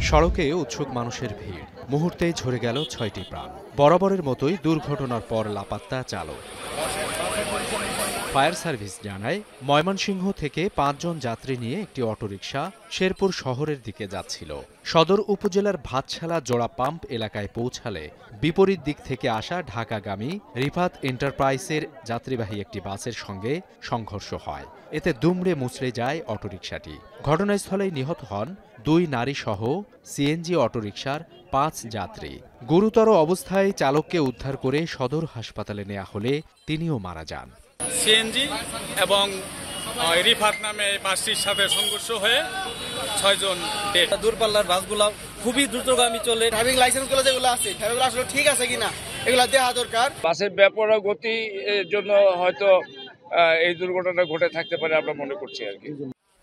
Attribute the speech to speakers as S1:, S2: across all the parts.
S1: সড়কে উৎসুক মানুষের ভিড়, মুহূর্তেই ঝরে গেল ৬টি প্রাণ। বরাবরের মতোই দুর্ঘটনার পর লাপাত্তা চালক। ফায়ার সার্ভিস জানায়, ময়মনসিংহ থেকে ৫ জন যাত্রী নিয়ে একটি অটোরিকশা শেরপুর শহরের দিকে যাচ্ছিল। সদর উপজেলার ভাতশালা জোড়া পাম্প এলাকায় পৌঁছালে বিপরীত দিক থেকে আসা ঢাকাগামী রিফাত এন্টারপ্রাইজের যাত্রীবাহী একটি বাসের সঙ্গে সংঘর্ষ হয়। এতে দুমড়ে মুচড়ে যায় অটোরিকশাটি। ঘটনাস্থলেই নিহত হন ২ নারীসহ সিএনজি অটোরিকশার ৫ যাত্রী। গুরুতর অবস্থায় চালককে উদ্ধার করে সদর হাসপাতালে নেওয়া হলে তিনিও মারা যান।
S2: সিএনজি এবং রিফাত নামে বাসটির সাথে সংঘর্ষ হয়ে ৬ জন ডেড।
S3: দূরপাল্লার বাসগুলো খুবই দ্রুতগামী চলে।
S4: ড্রাইভিং লাইসেন্সগুলো যেগুলো আছে সেগুলো আসলে ঠিক আছে কিনা এগুলো দেওয়া দরকার।
S5: বাসের বেপরোয়া গতির জন্য হয়তো এই দুর্ঘটনা ঘটে থাকতে পারে আমরা মনে করছি আর কি।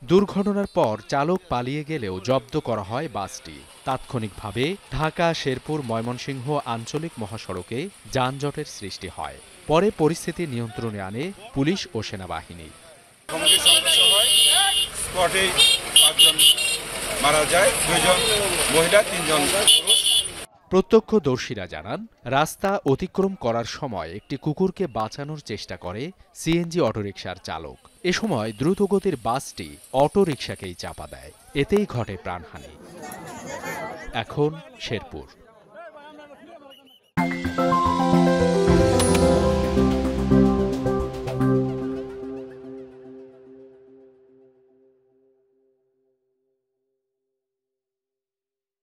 S1: দুর্ঘটনার পর চালক পালিয়ে গেলেও জব্দ করা হয় বাসটি। তাৎক্ষণিকভাবে ঢাকা শেরপুর ময়মনসিংহ আঞ্চলিক মহাসড়কে যানজটের সৃষ্টি হয়। পরে পরিস্থিতি নিয়ন্ত্রণে আনে পুলিশ ও সেনাবাহিনী।
S6: স্পটেই ৫ জন মারা যায়, ২ জন মহিলা, ৩ জন পুরুষ।
S1: প্রত্যক্ষদর্শীরা জানান, রাস্তা অতিক্রম করার সময় একটি কুকুরকে বাঁচানোর চেষ্টা করে সিএনজি অটোরিকশার চালক। এ সময় দ্রুতগতির বাসটি অটোরিকশাকেই চাপা দেয়। এতেই ঘটে প্রাণহানি। এখন শেরপুর।